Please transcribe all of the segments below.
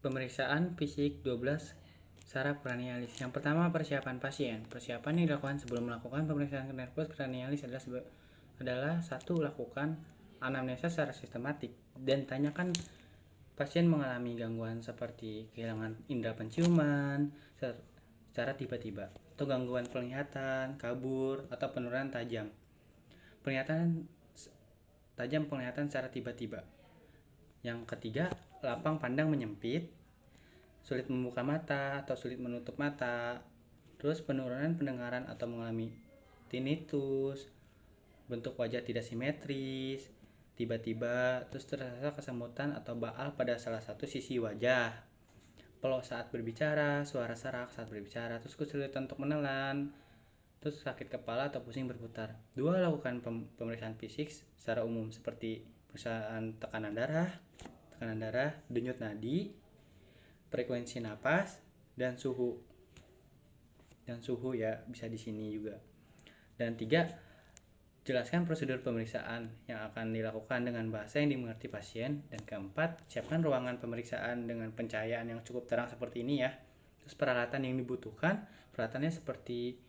Pemeriksaan fisik 12 saraf kranialis. Yang pertama, persiapan pasien. Persiapan yang dilakukan sebelum melakukan pemeriksaan nervus kranialis adalah satu, lakukan anamnesa secara sistematik dan tanyakan pasien mengalami gangguan seperti kehilangan indera penciuman secara tiba-tiba atau gangguan penglihatan, kabur, atau penurunan tajam. Penglihatan secara tiba-tiba. Yang ketiga, lapang pandang menyempit, sulit membuka mata atau sulit menutup mata, terus penurunan pendengaran atau mengalami tinnitus, bentuk wajah tidak simetris, tiba-tiba, terus terasa kesemutan atau baal pada salah satu sisi wajah, pelok saat berbicara, suara serak saat berbicara, terus kesulitan untuk menelan, terus sakit kepala atau pusing berputar. 2. Lakukan pemeriksaan fisik secara umum seperti pemeriksaan tekanan darah, denyut nadi, frekuensi napas, dan suhu. Ya, bisa di sini juga. Dan 3, jelaskan prosedur pemeriksaan yang akan dilakukan dengan bahasa yang dimengerti pasien. Dan keempat, siapkan ruangan pemeriksaan dengan pencahayaan yang cukup terang seperti ini ya. Terus peralatan yang dibutuhkan, peralatannya seperti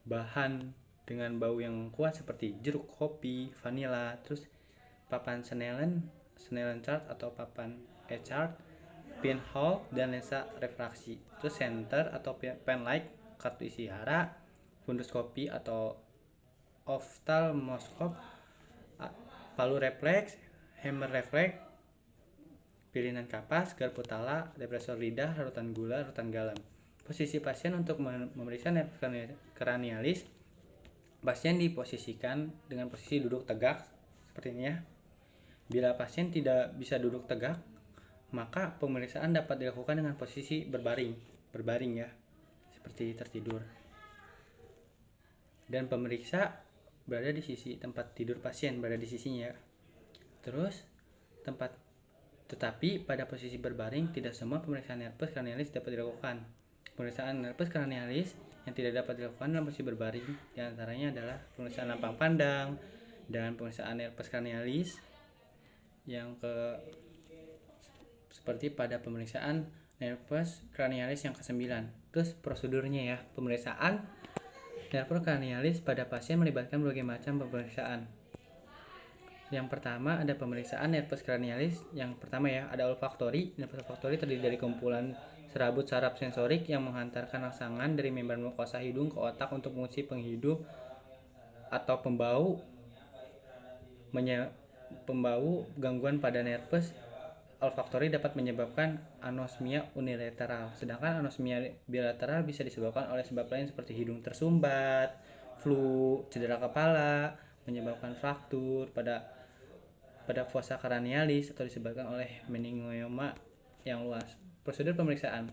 bahan dengan bau yang kuat seperti jeruk kopi, vanila, terus papan Snellen chart atau papan E-chart, pinhole dan lensa refraksi, terus center atau pen light, kartu isi hara, fundoskopi atau oftalmoskop, palu refleks, hammer refleks, pilihan kapas, garpu tala, depresor lidah, larutan gula, larutan garam. Posisi pasien untuk memeriksa nervus kranialis, pasien diposisikan dengan posisi duduk tegak seperti ini ya. Bila pasien tidak bisa duduk tegak, maka pemeriksaan dapat dilakukan dengan posisi berbaring ya, seperti tertidur. Dan pemeriksa berada di sisi tempat tidur pasien, berada di sisinya. Tetapi pada posisi berbaring tidak semua pemeriksaan nervus kranialis dapat dilakukan. Pemeriksaan nervus kranialis yang tidak dapat dilakukan dalam posisi berbaring diantaranya adalah pemeriksaan lapang pandang dan pemeriksaan nervus kranialis yang seperti pada pemeriksaan nervus kranialis yang ke-9. Terus prosedurnya ya, pemeriksaan nervus kranialis pada pasien melibatkan berbagai macam pemeriksaan. Yang pertama ada pemeriksaan nervus kranialis. Yang pertama ya, ada olfaktori. Nervus olfaktori terdiri dari kumpulan serabut saraf sensorik yang menghantarkan rangsangan dari membran mukosa hidung ke otak untuk fungsi penghidup atau pembau. Gangguan pada nervus olfaktori dapat menyebabkan anosmia unilateral, sedangkan anosmia bilateral bisa disebabkan oleh sebab lain seperti hidung tersumbat, flu, cedera kepala, menyebabkan fraktur pada fossa kranialis atau disebabkan oleh meningioma yang luas. Prosedur pemeriksaan.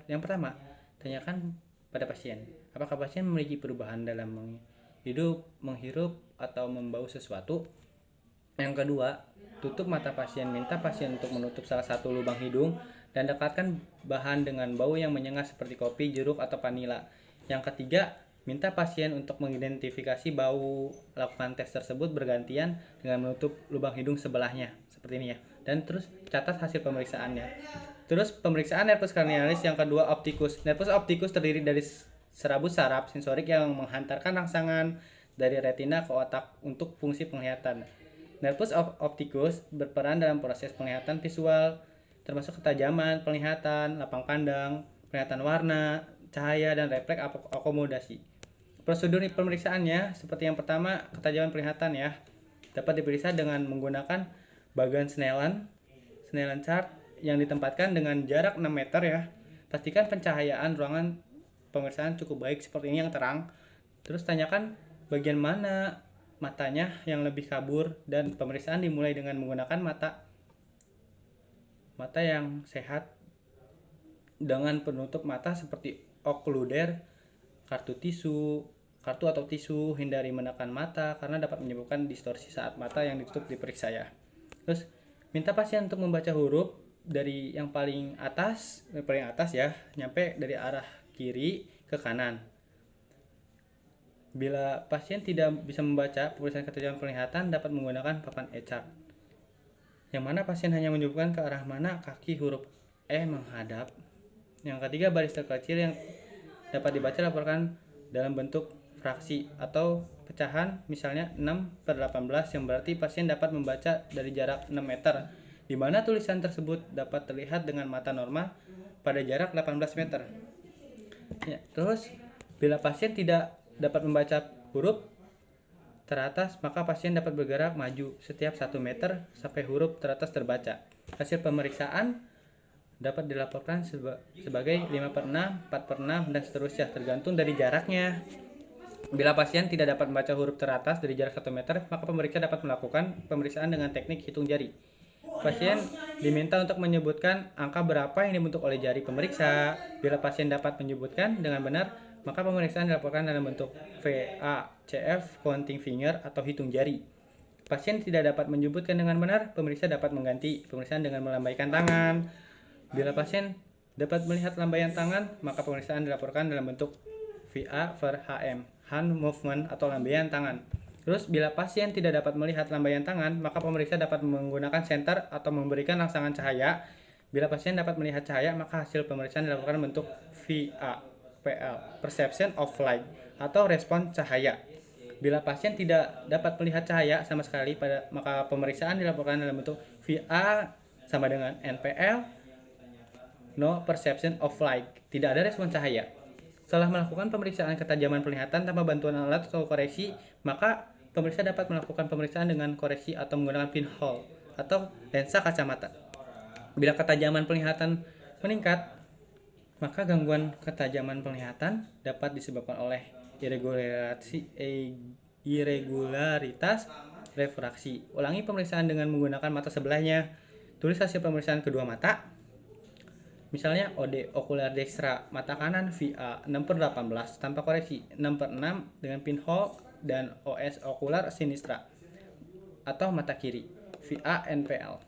Yang pertama, tanyakan pada pasien, apakah pasien memiliki perubahan dalam menghirup atau membau sesuatu. Yang kedua, tutup mata pasien. Minta pasien untuk menutup salah satu lubang hidung dan dekatkan bahan dengan bau yang menyengat seperti kopi, jeruk, atau vanila. Yang ketiga, minta pasien untuk mengidentifikasi bau. Lakukan tes tersebut bergantian dengan menutup lubang hidung sebelahnya seperti ini ya. Dan terus catat hasil pemeriksaannya. Terus pemeriksaan nervus kranialis yang kedua, optikus. Nervus optikus terdiri dari serabut saraf sensorik yang menghantarkan rangsangan dari retina ke otak untuk fungsi penglihatan. Nervus optikus berperan dalam proses penglihatan visual, termasuk ketajaman penglihatan, lapang pandang, penglihatan warna, cahaya, dan refleks akomodasi. Prosedur pemeriksaannya seperti yang pertama, ketajaman penglihatan ya. Dapat diperiksa dengan menggunakan bagan Snellen chart yang ditempatkan dengan jarak 6 meter ya. Pastikan pencahayaan ruangan pemeriksaan cukup baik seperti ini yang terang. Terus tanyakan bagian mana matanya yang lebih kabur, dan pemeriksaan dimulai dengan menggunakan mata yang sehat dengan penutup mata seperti okluder, kartu atau tisu. Hindari menekan mata karena dapat menyebabkan distorsi saat mata yang ditutup diperiksa ya. Terus minta pasien untuk membaca huruf dari yang paling atas ya, nyampe dari arah kiri ke kanan. Bila pasien tidak bisa membaca, pemeriksaan ketajaman penglihatan dapat menggunakan papan E-chart, yang mana pasien hanya menunjukkan ke arah mana kaki huruf menghadap. Yang ketiga, baris terkecil yang dapat dibaca laporkan dalam bentuk fraksi atau pecahan, misalnya 6/18, yang berarti pasien dapat membaca dari jarak 6 meter, di mana tulisan tersebut dapat terlihat dengan mata normal pada jarak 18 meter. Ya, terus bila pasien tidak dapat membaca huruf teratas, maka pasien dapat bergerak maju setiap 1 meter sampai huruf teratas terbaca. Hasil pemeriksaan dapat dilaporkan sebagai 5/6, 4/6, dan seterusnya, tergantung dari jaraknya. Bila pasien tidak dapat membaca huruf teratas dari jarak 1 meter, maka pemeriksa dapat melakukan pemeriksaan dengan teknik hitung jari. Pasien diminta untuk menyebutkan angka berapa yang dibentuk oleh jari pemeriksa. Bila pasien dapat menyebutkan dengan benar, maka pemeriksaan dilaporkan dalam bentuk VACF, counting finger, atau hitung jari. Pasien tidak dapat menyebutkan dengan benar, pemeriksa dapat mengganti pemeriksaan dengan melambaikan tangan. Bila pasien dapat melihat lambaian tangan, maka pemeriksaan dilaporkan dalam bentuk VA per HM, hand movement atau lambaian tangan. Terus bila pasien tidak dapat melihat lambaian tangan, maka pemeriksa dapat menggunakan senter atau memberikan rangsangan cahaya. Bila pasien dapat melihat cahaya, maka hasil pemeriksaan dilakukan bentuk VAPL, perception of light, atau respon cahaya. Bila pasien tidak dapat melihat cahaya sama sekali, maka pemeriksaan dilakukan dalam bentuk VA sama dengan NPL, no perception of light, tidak ada respon cahaya. Setelah melakukan pemeriksaan ketajaman penglihatan tanpa bantuan alat atau koreksi, maka pemeriksa dapat melakukan pemeriksaan dengan koreksi atau menggunakan pinhole atau lensa kacamata. Bila ketajaman penglihatan meningkat, maka gangguan ketajaman penglihatan dapat disebabkan oleh irregularitas refraksi. Ulangi pemeriksaan dengan menggunakan mata sebelahnya. Tulis hasil pemeriksaan kedua mata. Misalnya OD, okular dextra, mata kanan VA 6/18 tanpa koreksi, 6/6 dengan pinhole, dan OS, okular sinistra, atau mata kiri, VA NPL.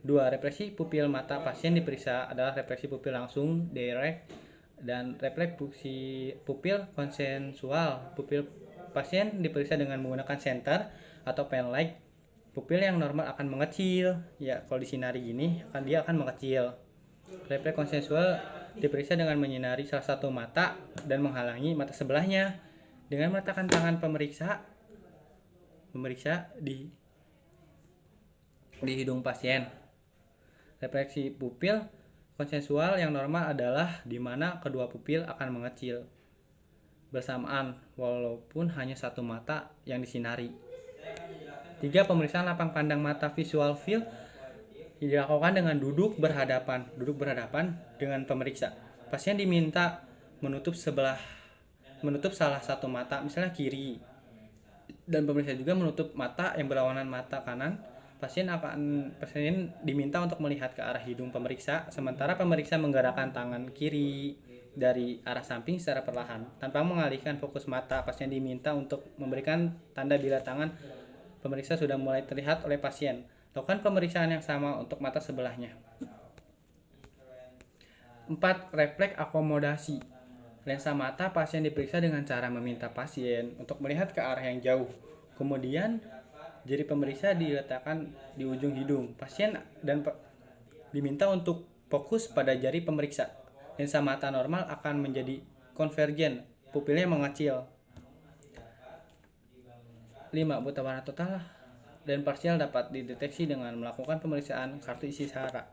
2. Refleksi pupil mata pasien diperiksa adalah refleksi pupil langsung, direct, dan refleksi pupil konsensual. Pupil pasien diperiksa dengan menggunakan senter atau pen light. Pupil yang normal akan mengecil, ya kalau disinari gini dia akan mengecil. Refleks konsensual diperiksa dengan menyinari salah satu mata dan menghalangi mata sebelahnya. Dengan meletakkan tangan pemeriksa di hidung pasien. Refleksi pupil konsensual yang normal adalah di mana kedua pupil akan mengecil bersamaan walaupun hanya satu mata yang disinari. 3. Pemeriksaan lapang pandang mata visual field dilakukan dengan duduk berhadapan dengan pemeriksa. Pasien diminta menutup salah satu mata, misalnya kiri, dan pemeriksa juga menutup mata yang berlawanan mata kanan. Pasien diminta untuk melihat ke arah hidung pemeriksa, sementara pemeriksa menggerakkan tangan kiri dari arah samping secara perlahan tanpa mengalihkan fokus mata. Pasien diminta untuk memberikan tanda bila tangan pemeriksa sudah mulai terlihat oleh pasien. Lakukan pemeriksaan yang sama untuk mata sebelahnya. 4. Refleks akomodasi. Lensa mata pasien diperiksa dengan cara meminta pasien untuk melihat ke arah yang jauh. Kemudian jari pemeriksa diletakkan di ujung hidung pasien dan diminta untuk fokus pada jari pemeriksa. Lensa mata normal akan menjadi konvergen, pupilnya mengecil. 5. Buta warna total dan parsial dapat dideteksi dengan melakukan pemeriksaan kartu isi sara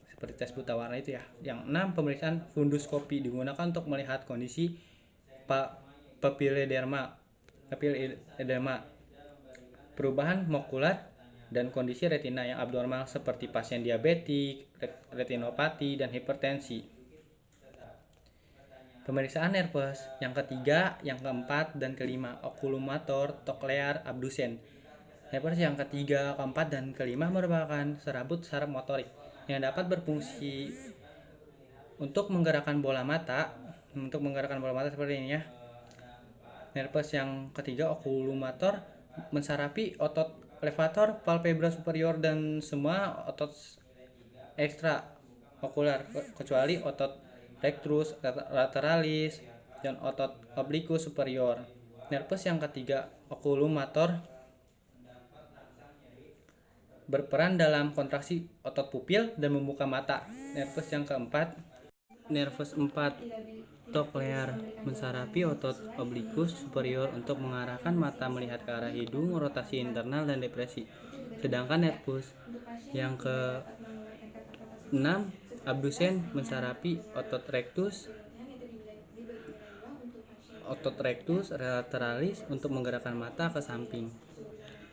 seperti tes buta warna itu ya. Yang 6. Pemeriksaan funduskopi digunakan untuk melihat kondisi papiledema, perubahan makulat, dan kondisi retina yang abnormal seperti pasien diabetik, retinopati, dan hipertensi. Pemeriksaan nervus yang ketiga, yang keempat, dan kelima, okulomotor, cochlear, abdusen. Nervus yang ketiga, keempat, dan kelima merupakan serabut saraf motorik yang dapat berfungsi untuk menggerakkan bola mata seperti ini ya. Nervus yang ketiga, okulomotor, mensarapi otot levator, palpebra superior, dan semua otot ekstra okular kecuali otot rectus lateralis dan otot obliquus superior. Nervus yang ketiga, okulomotor, berperan dalam kontraksi otot pupil dan membuka mata. Nervus yang keempat, nervus 4 cochlear, mensarapi otot oblikus superior untuk mengarahkan mata melihat ke arah hidung, rotasi internal dan depresi. Sedangkan nervus yang ke-6 abdusen, mensarapi otot rectus lateralis untuk menggerakkan mata ke samping.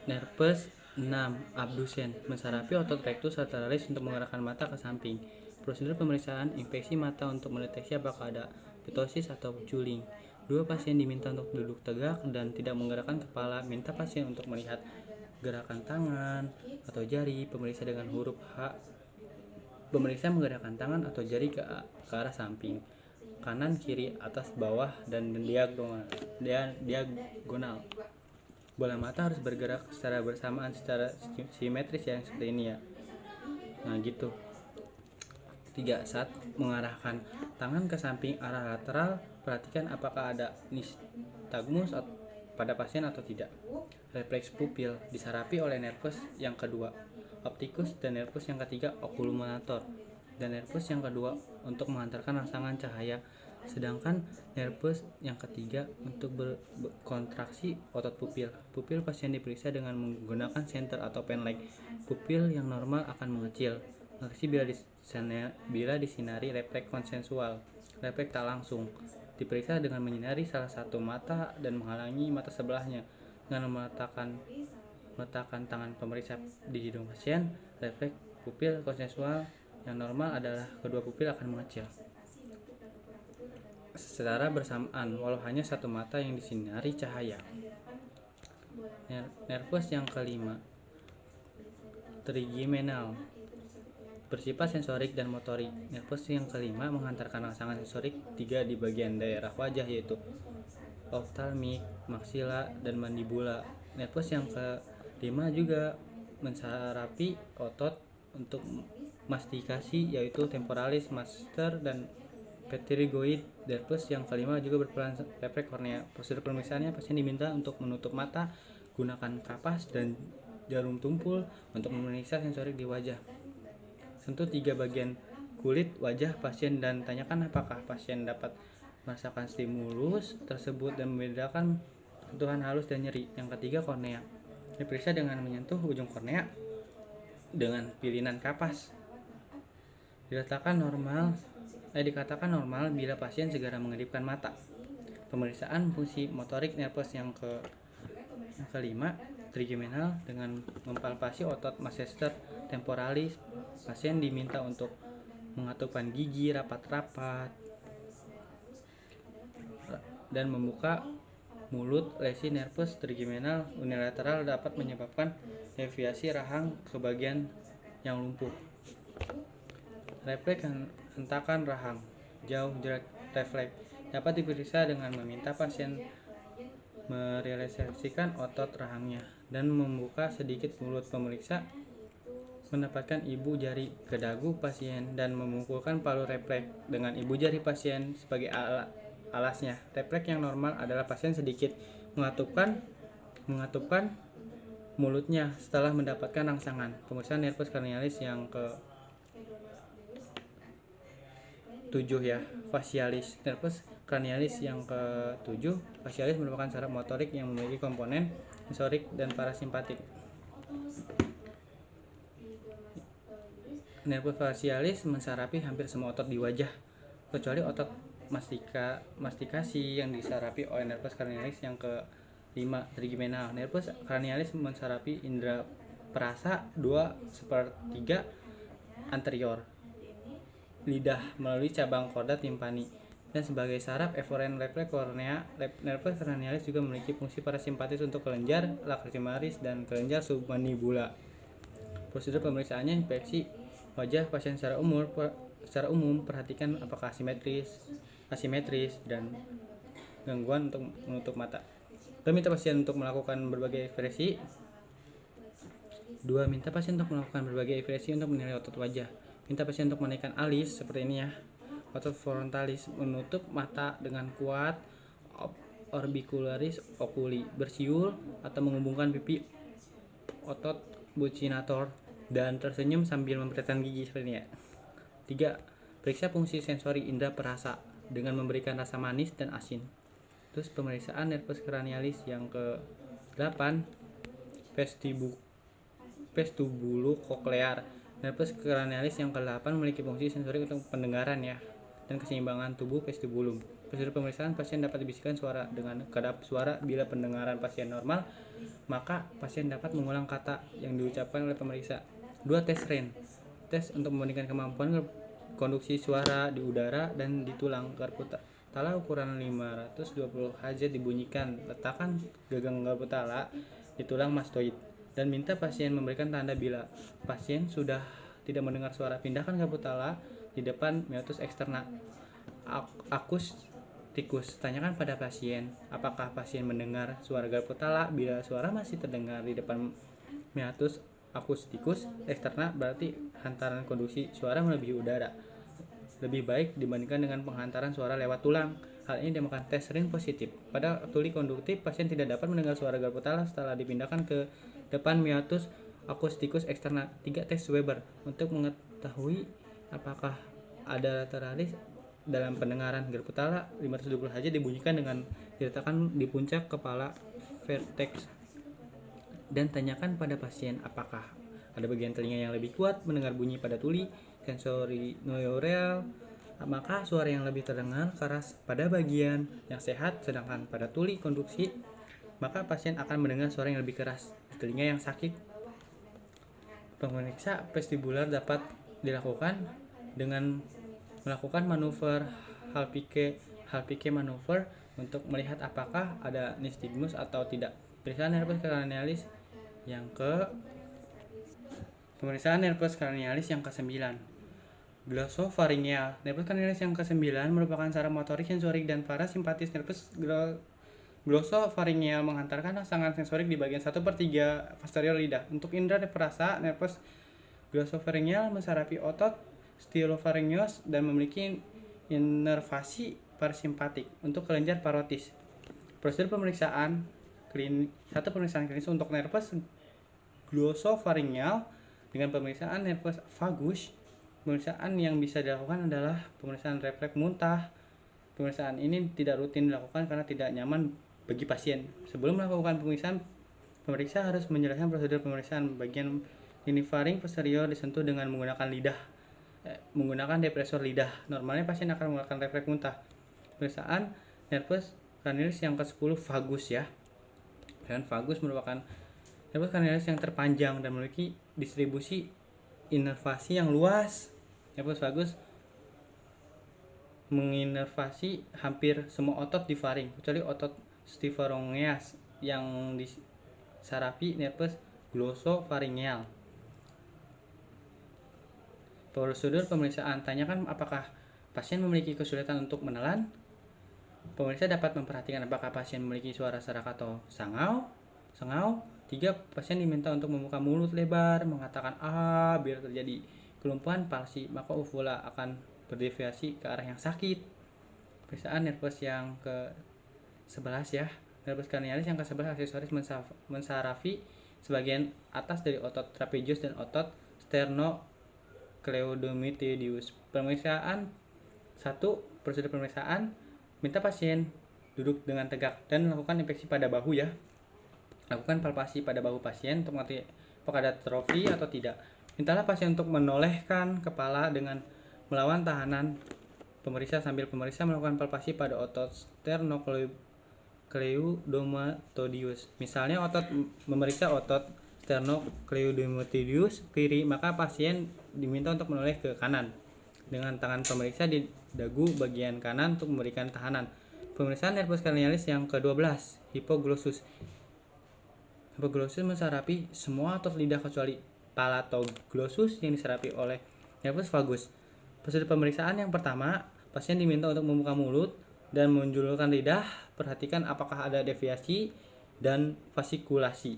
Nervus 6 abdusen, mensarapi otot rectus lateralis untuk menggerakkan mata ke samping. Prosedur pemeriksaan infeksi mata untuk mendeteksi apakah ada ptosis atau culing. 2 pasien diminta untuk duduk tegak dan tidak menggerakkan kepala. Minta pasien untuk melihat gerakan tangan atau jari. Pemeriksa dengan huruf H. Pemeriksa menggerakkan tangan atau jari ke arah samping, kanan, kiri, atas, bawah, dan diagonal. Bola mata harus bergerak secara bersamaan, secara simetris ya, seperti ini ya. Nah gitu. 3. Saat mengarahkan tangan ke samping arah lateral, perhatikan apakah ada nystagmus pada pasien atau tidak. Refleks pupil disarapi oleh nervus yang kedua, opticus, dan nervus yang ketiga, oculomotor, dan nervus yang kedua untuk mengantarkan rangsangan cahaya. Sedangkan nervus yang ketiga untuk berkontraksi otot pupil. Pupil pasien diperiksa dengan menggunakan senter atau pen light. Pupil yang normal akan mengecil, bila disinari refleks konsensual. Refleks tak langsung diperiksa dengan menyinari salah satu mata dan menghalangi mata sebelahnya. Dengan meletakkan tangan pemeriksa di hidung pasien, refleks pupil konsensual yang normal adalah kedua pupil akan mengecil secara bersamaan walau hanya satu mata yang disinari cahaya. Nervus yang kelima, trigeminal, bersifat sensorik dan motorik. Nervus yang kelima mengantarkan rangsangan sensorik 3 di bagian daerah wajah, yaitu ophthalmik, maksila, dan mandibula. Nervus yang kelima juga mensarapi otot untuk mastikasi, yaitu temporalis, masseter, dan pterygoid. Nervus yang kelima juga berperan refleks kornea. Prosedur pemeriksaannya, pasien diminta untuk menutup mata, gunakan kapas dan jarum tumpul untuk memeriksa sensorik di wajah. Sentuh 3 bagian kulit wajah pasien dan tanyakan apakah pasien dapat merasakan stimulus tersebut dan membedakan sentuhan halus dan nyeri. Yang ketiga, kornea. Diperiksa dengan menyentuh ujung kornea dengan pilihan kapas. Dikatakan normal bila pasien segera mengedipkan mata. Pemeriksaan fungsi motorik nervus yang kelima, trigeminal, dengan mempalpasi otot masseter temporalis. Pasien diminta untuk mengatupkan gigi rapat-rapat dan membuka mulut. Lesi nervus trigeminal unilateral dapat menyebabkan deviasi rahang ke bagian yang lumpuh. Refleks hentakan rahang jauh refleks dapat diperiksa dengan meminta pasien merelaksasikan otot rahangnya dan membuka sedikit mulut. Pemeriksa menempatkan ibu jari ke dagu pasien dan memukulkan palu refleks dengan ibu jari pasien sebagai alasnya. Refleks yang normal adalah pasien sedikit mengatupkan mulutnya setelah mendapatkan rangsangan. Pemeriksaan nervus cranialis yang ke-7 ya, facialis. Nervus cranialis yang ke-7, facialis merupakan saraf motorik yang memiliki komponen sensorik dan parasimpatik. Nervus facialis mensarapi hampir semua otot di wajah, kecuali otot mastikasi yang disarapi oleh nervus cranialis yang ke-5, trigeminal. Nervus cranialis mensarapi indera perasa 2/3 anterior, lidah, melalui cabang korda timpani. Dan sebagai saraf efferent refleks kornea, nervus cranialis juga memiliki fungsi parasimpatis untuk kelenjar lacrimalis dan kelenjar submandibular. Prosedur pemeriksaannya, infeksi wajah pasien secara umum, perhatikan apakah asimetris, dan gangguan untuk menutup mata. Minta pasien untuk melakukan berbagai ekspresi. 2. Minta pasien untuk melakukan berbagai ekspresi untuk menilai otot wajah. Minta pasien untuk menaikkan alis seperti ini ya, otot frontalis, menutup mata dengan kuat, orbicularis oculi, bersiul atau menghubungkan pipi, otot buccinator, dan tersenyum sambil memperhatikan gigi seperti ini ya. 3. Periksa fungsi sensori indera perasa dengan memberikan rasa manis dan asin. Terus pemeriksaan nervus cranialis yang ke-8, vestibulococlear. Nervus cranialis yang ke-8 memiliki fungsi sensori untuk pendengaran ya dan keseimbangan tubuh vestibulum. Prosedur pemeriksaan, pasien dapat dibisikkan suara dengan kedap suara. Bila pendengaran pasien normal, maka pasien dapat mengulang kata yang diucapkan oleh pemeriksa. 2. Tes REN. Tes untuk membandingkan kemampuan konduksi suara di udara dan di tulang. Garputala ukuran 520 Hz dibunyikan. Letakkan gagang garputala di tulang mastoid dan minta pasien memberikan tanda bila pasien sudah tidak mendengar suara. Pindahkan garputala di depan meatus eksterna. Akustikus. Tanyakan pada pasien apakah pasien mendengar suara garputala. Bila suara masih terdengar di depan meatus akustikus eksterna, berarti hantaran konduksi suara melebihi udara lebih baik dibandingkan dengan penghantaran suara lewat tulang. Hal ini dinamakan tes REN positif. Pada tuli konduktif, pasien tidak dapat mendengar suara garputala setelah dipindahkan ke depan meatus akustikus eksterna. 3. Tes Weber. Untuk mengetahui apakah ada lateralis dalam pendengaran, garputala 520 Hz dibunyikan dengan diletakkan di puncak kepala vertex dan tanyakan pada pasien apakah ada bagian telinga yang lebih kuat mendengar bunyi pada tuli sensori neural, maka suara yang lebih terdengar keras pada bagian yang sehat, sedangkan pada tuli konduksi maka pasien akan mendengar suara yang lebih keras di telinga yang sakit. Pemeriksa vestibular dapat dilakukan dengan melakukan manuver Halpike manuver untuk melihat apakah ada nystagmus atau tidak. Pemeriksaan nervus cranialis yang ke-9, glossopharyngeal. Nervus cranialis yang ke-9 merupakan saraf motorik, sensorik, dan parasimpatis. Nervus glossopharyngeal menghantarkan rangsangan sensorik di bagian 1/3 posterior lidah. Untuk indera perasa, nervus glossopharyngeal mensarapi otot stylopharyngeus dan memiliki inervasi parasimpatik untuk kelenjar parotis. Prosedur pemeriksaan pemeriksaan klinis untuk nervus glossopharyngeal dengan pemeriksaan nervus vagus. Pemeriksaan yang bisa dilakukan adalah pemeriksaan refleks muntah. Pemeriksaan ini tidak rutin dilakukan karena tidak nyaman bagi pasien. Sebelum melakukan pemeriksaan, pemeriksa harus menjelaskan prosedur pemeriksaan. Bagian linifaring posterior disentuh dengan menggunakan depresor lidah. Normalnya pasien akan mengeluarkan refleks muntah. Pemeriksaan nervus cranialis yang ke-10, vagus ya. Dan vagus merupakan nervus cranialis yang terpanjang dan memiliki distribusi inervasi yang luas. Nervus vagus menginervasi hampir semua otot di faring, kecuali otot staphylococcus yang disarapi nervus glossopharyngeal. Prosedur pemeriksaan, tanyakan apakah pasien memiliki kesulitan untuk menelan. Pemeriksa dapat memperhatikan apakah pasien memiliki suara serak atau sengau. 3. Pasien diminta untuk membuka mulut lebar, mengatakan "ah" biar terjadi kelumpuhan palsi, maka uvula akan berdeviasi ke arah yang sakit. Pemeriksaan nervus yang ke-11 ya. Nervus cranialis yang ke-11 aksesoris mensarafi sebagian atas dari otot trapezius dan otot sternocleidomastoideus. Pemeriksaan 1. Prosedur pemeriksaan, minta pasien duduk dengan tegak dan melakukan inspeksi pada bahu ya. Lakukan palpasi pada bahu pasien untuk mengetahui apakah ada trofi atau tidak. Mintalah pasien untuk menolehkan kepala dengan melawan tahanan pemeriksa sambil pemeriksa melakukan palpasi pada otot sternocleidomastoideus. Misalnya memeriksa otot sternocleidomastoideus kiri, maka pasien diminta untuk menoleh ke kanan dengan tangan pemeriksa di dagu bagian kanan untuk memberikan tahanan. Pemeriksaan nervus cranialis yang ke-12, hipoglossus. Hipoglossus mensarapi semua otot lidah kecuali palatoglossus yang disarapi oleh nervus vagus. Prosedur pemeriksaan yang pertama, pasien diminta untuk membuka mulut dan menjulurkan lidah. Perhatikan apakah ada deviasi dan fasikulasi.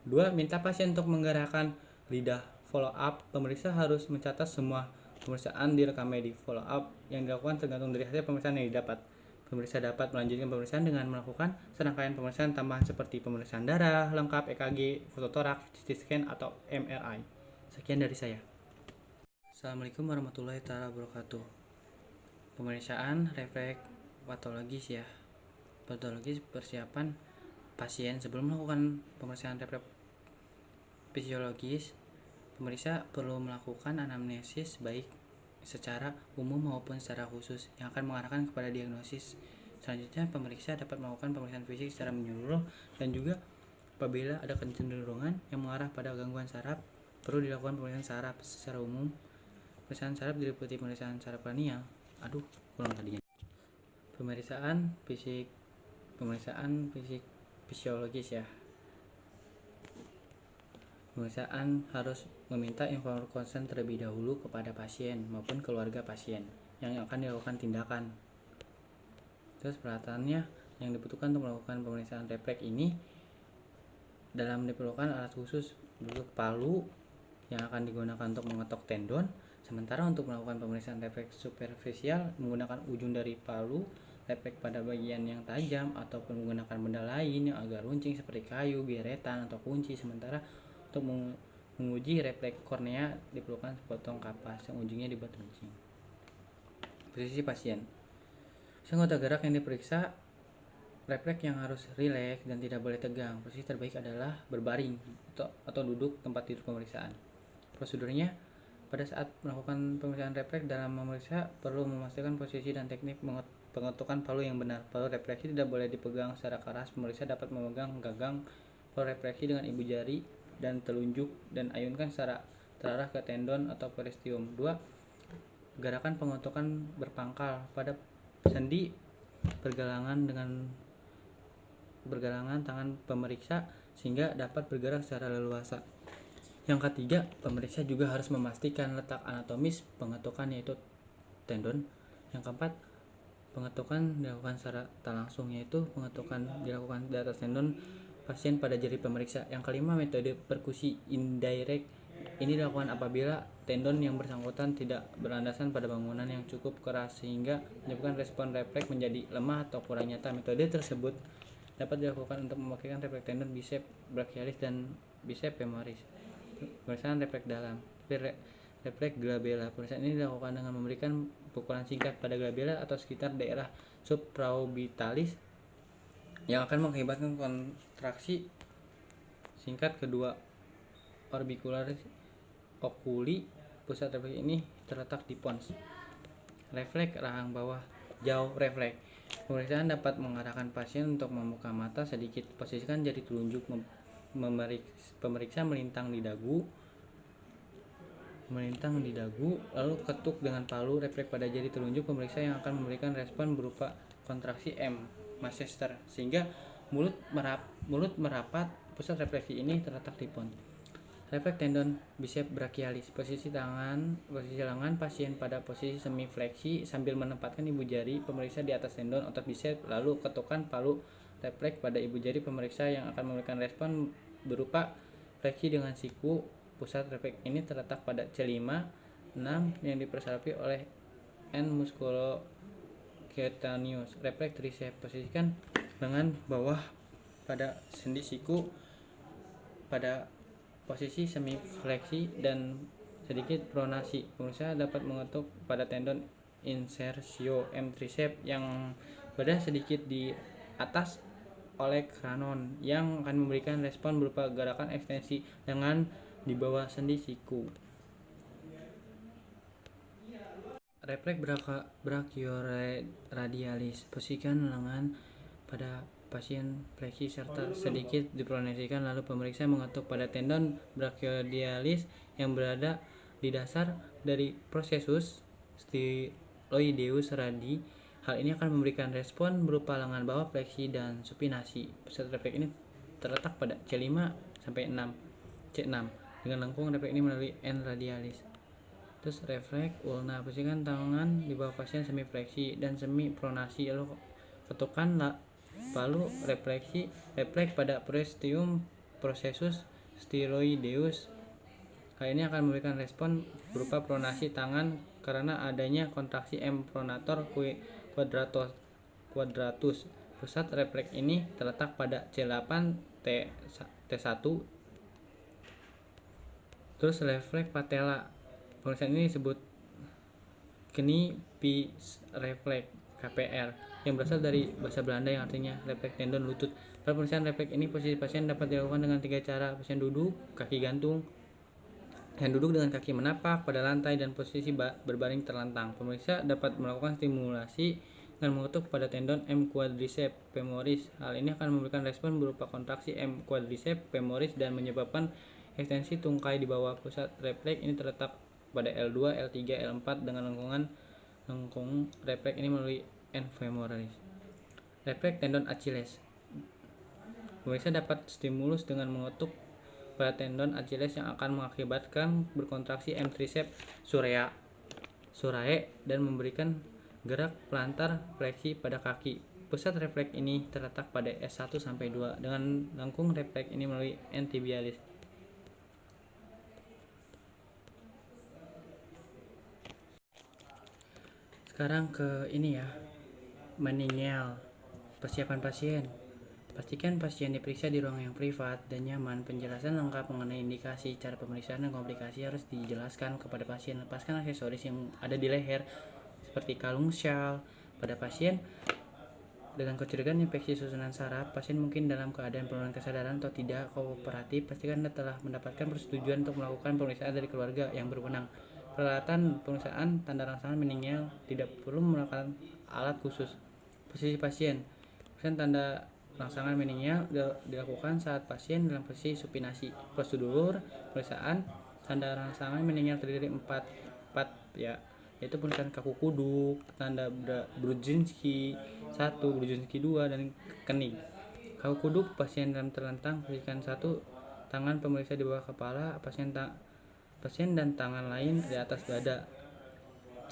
2. Minta pasien untuk menggerakkan lidah. Follow up, pemeriksa harus mencatat semua pemeriksaan direkam medik. Follow up yang dilakukan tergantung dari hasil pemeriksaan yang didapat. Pemeriksa dapat melanjutkan pemeriksaan dengan melakukan serangkaian pemeriksaan tambahan seperti pemeriksaan darah lengkap, EKG, fototoraks, CT scan, atau MRI. Sekian dari saya. Assalamualaikum warahmatullahi wabarakatuh. Pemeriksaan refleks patologis ya. Patologis persiapan pasien sebelum melakukan pemeriksaan refleks fisiologis. Pemeriksa perlu melakukan anamnesis baik secara umum maupun secara khusus yang akan mengarahkan kepada diagnosis. Selanjutnya, pemeriksa dapat melakukan pemeriksaan fisik secara menyeluruh dan juga apabila ada kecenderungan yang mengarah pada gangguan saraf, perlu dilakukan pemeriksaan saraf secara umum. Pemeriksaan saraf diliputi pemeriksaan saraf kranial. Pemeriksaan fisik fisiologis ya. Pemeriksaan harus meminta informed consent terlebih dahulu kepada pasien maupun keluarga pasien yang akan dilakukan tindakan. Terus peralatannya yang dibutuhkan untuk melakukan pemeriksaan refleks ini diperlukan alat khusus bentuk palu yang akan digunakan untuk mengetok tendon. Sementara untuk melakukan pemeriksaan refleks superficial menggunakan ujung dari palu refleks pada bagian yang tajam ataupun menggunakan benda lain yang agak runcing seperti kayu, biretan, atau kunci. Sementara untuk menguji refleks kornea diperlukan sepotong kapas yang ujungnya dibuat runcing. Posisi pasien. Anggota gerak yang diperiksa refleks yang harus rileks dan tidak boleh tegang. Posisi terbaik adalah berbaring atau duduk tempat tidur pemeriksaan. Prosedurnya, pada saat melakukan pemeriksaan refleks dalam memeriksa perlu memastikan posisi dan teknik pengetukan palu yang benar. Palu refleksi tidak boleh dipegang secara keras. Pemeriksa dapat memegang gagang palu refleksi dengan ibu jari dan telunjuk dan ayunkan secara terarah ke tendon atau peristium. 2. Gerakan pengetukan berpangkal pada sendi pergelangan tangan pemeriksa sehingga dapat bergerak secara leluasa. Yang ketiga, pemeriksa juga harus memastikan letak anatomis pengetukan yaitu tendon. Yang keempat, pengetukan dilakukan secara tak langsung yaitu pengetukan dilakukan di atas tendon pasien pada jari pemeriksa. Yang kelima, metode perkusi indirect ini dilakukan apabila tendon yang bersangkutan tidak berlandasan pada bangunan yang cukup keras sehingga menyebabkan respon refleks menjadi lemah atau kurang nyata. Metode tersebut dapat dilakukan untuk memakaikan refleks tendon biceps brachialis dan biceps femoris. Pemeriksaan refleks dalam. Refleks glabella. Pemeriksaan ini dilakukan dengan memberikan pukulan singkat pada glabella atau sekitar daerah supraorbitalis yang akan mengakibatkan kontraksi singkat kedua orbicularis oculi. Pusat refleks ini terletak di pons. Refleks rahang bawah jauh refleks. Pemeriksaan dapat mengarahkan pasien untuk membuka mata sedikit. Posisikan jari telunjuk pemeriksa melintang di dagu, lalu ketuk dengan palu refleks pada jari telunjuk pemeriksa yang akan memberikan respon berupa kontraksi M. Manchester sehingga mulut merapat. Pusat refleksi ini terletak di pons. Refleks tendon biceps brachialis. Posisi lengan pasien pada posisi semi fleksi sambil menempatkan ibu jari pemeriksa di atas tendon otot biceps, lalu ketukan palu refleks pada ibu jari pemeriksa yang akan memberikan respon berupa fleksi dengan siku. Pusat refleks ini terletak pada C5, 6 yang dipersarapi oleh N musculocutaneus. Refleks triceps. Posisikan lengan bawah pada sendi siku pada posisi semi fleksi dan sedikit pronasi. Pemeriksa dapat mengetuk pada tendon insertio M triceps yang berada sedikit di atas olecranon yang akan memberikan respon berupa gerakan ekstensi lengan di bawah sendi siku. Refleks brachioradialis. Posisikan lengan pada pasien fleksi serta sedikit dipronasikan, lalu pemeriksa mengetuk pada tendon brachioradialis yang berada di dasar dari processus styloideus radii. Hal ini akan memberikan respon berupa lengan bawah fleksi dan supinasi. Pusat refleks ini terletak pada C5 sampai 6, C6 dengan lengkung refleks ini melalui N radialis. Terus refleks ulna. Posisikan tangan di bawah pasien semi fleksi dan semi pronasi, lalu ketukan palu refleksi refleks pada peristium processus styloideus. Hal ini akan memberikan respon berupa pronasi tangan karena adanya kontraksi M pronator quadratus. Pusat refleks ini terletak pada C8 T1. Terus refleks patella. Pemeriksaan ini disebut Knie Peace Reflex KPR yang berasal dari bahasa Belanda yang artinya refleks tendon lutut. Pada pemeriksaan refleks ini posisi pasien dapat dilakukan dengan 3 cara. Pasien duduk, kaki gantung, yang duduk dengan kaki menapak pada lantai dan posisi berbaring terlentang. Pemeriksa dapat melakukan stimulasi dengan mengetuk pada tendon M quadriceps femoris. Hal ini akan memberikan respon berupa kontraksi M quadriceps femoris dan menyebabkan ekstensi tungkai di bawah. Pusat refleks ini terletak pada L2, L3, L4 dengan lengkung refleks ini melalui N femoris. Refleks tendon Achilles. Pemeriksa dapat stimulus dengan mengetuk pada tendon Achilles yang akan mengakibatkan berkontraksi M triceps surae dan memberikan gerak pelantar fleksi pada kaki. Pusat refleks ini terletak pada S1 sampai 2 dengan lengkung refleks ini melalui N tibialis. Sekarang ke ini ya, meningial. Persiapan pasien. Pastikan pasien diperiksa di ruang yang privat dan nyaman. Penjelasan lengkap mengenai indikasi, cara pemeriksaan, dan komplikasi harus dijelaskan kepada pasien. Lepaskan aksesoris yang ada di leher seperti kalung syal pada pasien. Dengan kecurigaan infeksi susunan saraf, pasien mungkin dalam keadaan penurunan kesadaran atau tidak kooperatif. Pastikan Anda telah mendapatkan persetujuan untuk melakukan pemeriksaan dari keluarga yang berwenang. Peralatan pemeriksaan tanda rangsangan meninggal tidak perlu menggunakan alat khusus. Posisi pasien. Pemeriksaan tanda rangsangan meninggal dilakukan saat pasien dalam posisi supinasi. Prosedur pemeriksaan tanda rangsangan meninggal terdiri 4 ya, yaitu pemeriksaan kaku kuduk, tanda Brudzinski 1, Brudzinski 2, dan kening. Kaku kuduk, pasien dalam terlentang, posisikan 1 tangan pemeriksa di bawah kepala pasien dan tangan lain di atas dada.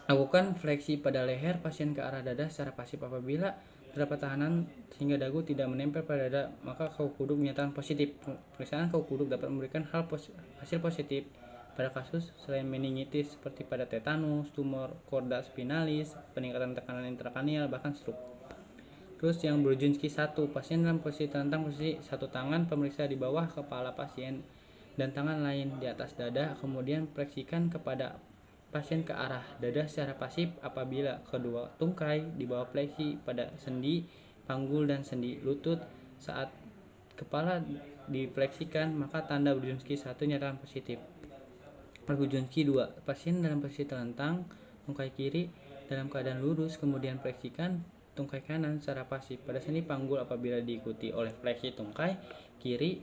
Lakukan fleksi pada leher pasien ke arah dada secara pasif. Apabila terdapat tahanan sehingga dagu tidak menempel pada dada, maka kaku kuduk menyatakan positif. Pemeriksaan kaku kuduk dapat memberikan hasil positif pada kasus selain meningitis seperti pada tetanus, tumor chorda spinalis, peningkatan tekanan intrakranial, bahkan stroke. Terus yang Brudzinski 1, pasien dalam posisi terlentang, posisi 1 tangan pemeriksa di bawah kepala pasien dan tangan lain di atas dada, kemudian fleksikan kepada pasien ke arah dada secara pasif. Apabila kedua tungkai di bawah fleksi pada sendi panggul dan sendi lutut saat kepala difleksikan, maka tanda Brudzinski 1 nyatakan positif. Brudzinski 2, pasien dalam posisi terlentang, tungkai kiri dalam keadaan lurus, kemudian fleksikan tungkai kanan secara pasif pada sendi panggul. Apabila diikuti oleh fleksi tungkai kiri,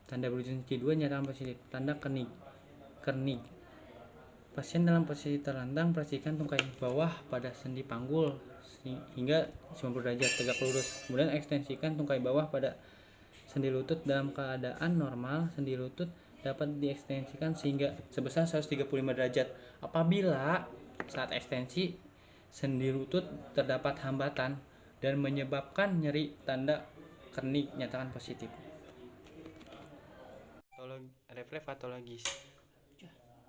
tanda Brudzinski 2 nyatakan positif. Tanda Kenig. Pasien dalam posisi terlentang, fleksikan tungkai bawah pada sendi panggul hingga 90 derajat tegak lurus. Kemudian ekstensikan tungkai bawah pada sendi lutut. Dalam keadaan normal, sendi lutut dapat diekstensikan sehingga sebesar 135 derajat. Apabila saat ekstensi sendi lutut terdapat hambatan dan menyebabkan nyeri, tanda Kenig nyatakan positif. Refleks patologis.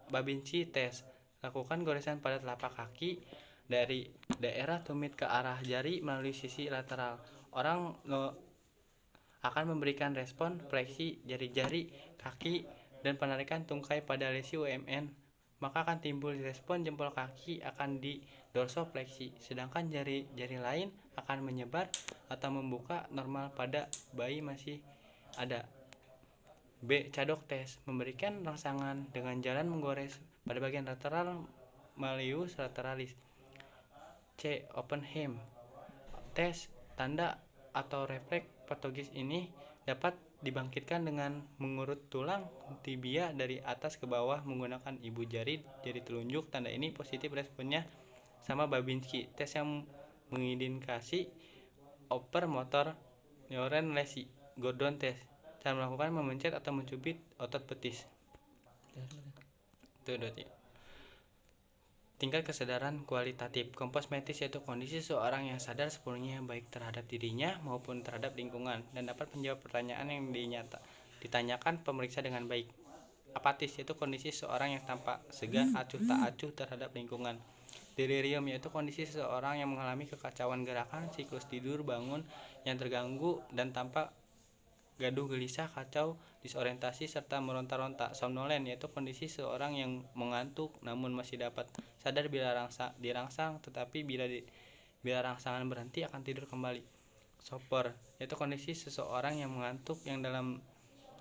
Babinski tes. Lakukan goresan pada telapak kaki dari daerah tumit ke arah jari melalui sisi lateral. Orang akan memberikan respon fleksi jari-jari kaki dan penarikan tungkai pada lesi UMN, maka akan timbul respon jempol kaki akan di dorsofleksi, sedangkan jari-jari lain akan menyebar atau membuka normal pada bayi masih ada. B. Cadok tes. Memberikan rangsangan dengan jalan menggores pada bagian lateral malleus lateralis. C. Oppenheim tes. Tanda atau refleks patologis ini dapat dibangkitkan dengan mengurut tulang tibia dari atas ke bawah menggunakan ibu jari telunjuk. Tanda ini positif, responnya sama Babinski tes yang mengindikasi upper motor neuron lesi. Gordon tes. Cara melakukan memencet atau mencubit otot betis. Tingkat kesadaran kualitatif. Komposmetis yaitu kondisi seorang yang sadar sepenuhnya baik terhadap dirinya maupun terhadap lingkungan dan dapat menjawab pertanyaan yang ditanyakan pemeriksa dengan baik. Apatis yaitu kondisi seorang yang tampak segan, acuh tak acuh terhadap lingkungan. Delirium yaitu kondisi seseorang yang mengalami kekacauan gerakan, siklus tidur bangun yang terganggu dan tampak gaduh, gelisah, kacau, disorientasi, serta meronta-ronta. Somnolen yaitu kondisi seorang yang mengantuk namun masih dapat sadar bila dirangsang, tetapi bila rangsangan berhenti akan tidur kembali. Sopor yaitu kondisi seseorang yang mengantuk yang dalam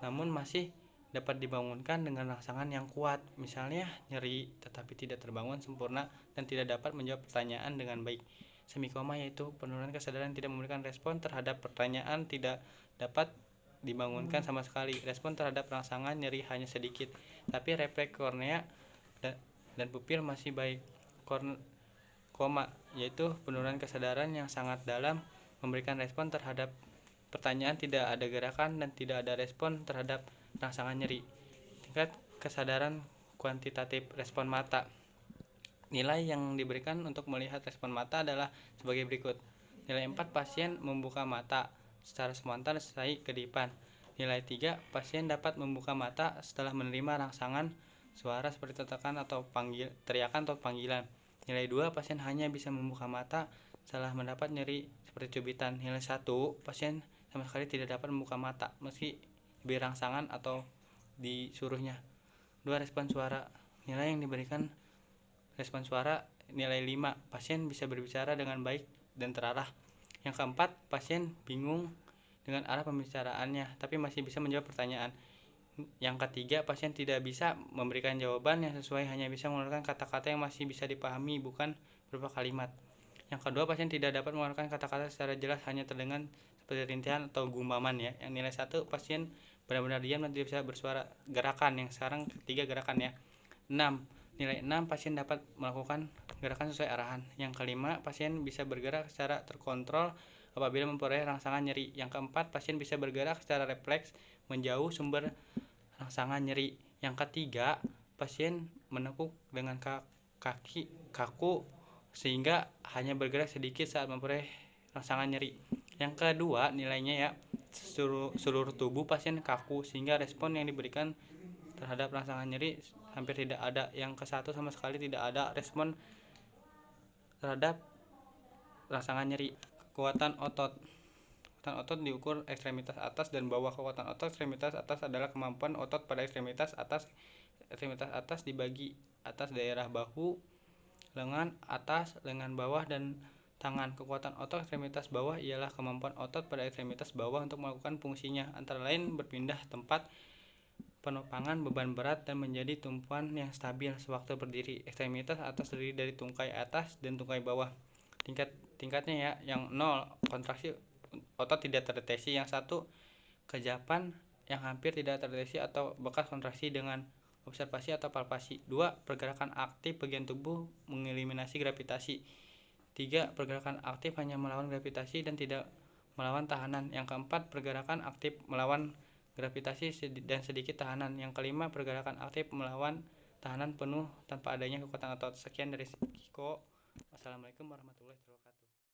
namun masih dapat dibangunkan dengan rangsangan yang kuat, misalnya nyeri tetapi tidak terbangun sempurna dan tidak dapat menjawab pertanyaan dengan baik. Semikoma yaitu penurunan kesadaran tidak memberikan respon terhadap pertanyaan, tidak dapat dibangunkan sama sekali. Respon terhadap rangsangan nyeri hanya sedikit, tapi refleks kornea dan pupil masih baik. Koma yaitu penurunan kesadaran yang sangat dalam, memberikan respon terhadap pertanyaan, tidak ada gerakan dan tidak ada respon terhadap rangsangan nyeri. Tingkat kesadaran kuantitatif respon mata. Nilai yang diberikan untuk melihat respon mata adalah sebagai berikut. Nilai 4, pasien membuka mata secara spontan setelah kedipan. Nilai 3, pasien dapat membuka mata setelah menerima rangsangan suara seperti teriakan atau panggilan. Nilai 2, pasien hanya bisa membuka mata setelah mendapat nyeri seperti cubitan. Nilai 1, pasien sama sekali tidak dapat membuka mata meski diberi rangsangan atau disuruhnya. 2, respon suara. Nilai yang diberikan respon suara nilai 5, pasien bisa berbicara dengan baik dan terarah. Yang keempat, pasien bingung dengan arah pembicaraannya tapi masih bisa menjawab pertanyaan. Yang ketiga, pasien tidak bisa memberikan jawaban yang sesuai, hanya bisa mengeluarkan kata-kata yang masih bisa dipahami, bukan berupa kalimat. Yang kedua, pasien tidak dapat mengeluarkan kata-kata secara jelas, hanya terdengar seperti rintihan atau gumpaman ya. Yang nilai 1, pasien benar-benar diam dan tidak bisa bersuara. Gerakan, yang sekarang ketiga gerakan ya. 6, nilai 6, pasien dapat melakukan gerakan sesuai arahan. Yang kelima, pasien bisa bergerak secara terkontrol apabila memperoleh rangsangan nyeri. Yang keempat, pasien bisa bergerak secara refleks menjauh sumber rangsangan nyeri. Yang ketiga, pasien menekuk dengan kaki kaku sehingga hanya bergerak sedikit saat memperoleh rangsangan nyeri. Yang kedua, nilainya ya, seluruh tubuh pasien kaku sehingga respon yang diberikan terhadap rangsangan nyeri hampir tidak ada. Yang ke-1, sama sekali tidak ada respon terhadap rangsangan nyeri. Kekuatan otot. Kekuatan otot diukur ekstremitas atas dan bawah. Kekuatan otot ekstremitas atas adalah kemampuan otot pada ekstremitas atas. Ekstremitas atas dibagi atas daerah bahu, lengan atas, lengan bawah, dan tangan. Kekuatan otot ekstremitas bawah ialah kemampuan otot pada ekstremitas bawah untuk melakukan fungsinya, antara lain berpindah tempat, penopangan beban berat, dan menjadi tumpuan yang stabil sewaktu berdiri. Ekstremitas atas terdiri dari tungkai atas dan tungkai bawah. Tingkatnya ya, yang 0 kontraksi otot tidak terdeteksi, yang 1 kejapan yang hampir tidak terdeteksi atau bekas kontraksi dengan observasi atau palpasi. 2 pergerakan aktif bagian tubuh mengeliminasi gravitasi. 3 pergerakan aktif hanya melawan gravitasi dan tidak melawan tahanan. Yang keempat, pergerakan aktif melawan gravitasi dan sedikit tahanan. Yang kelima, pergerakan aktif melawan tahanan penuh tanpa adanya kekuatan otot. Sekian dari Kiko. Wassalamualaikum warahmatullahi wabarakatuh.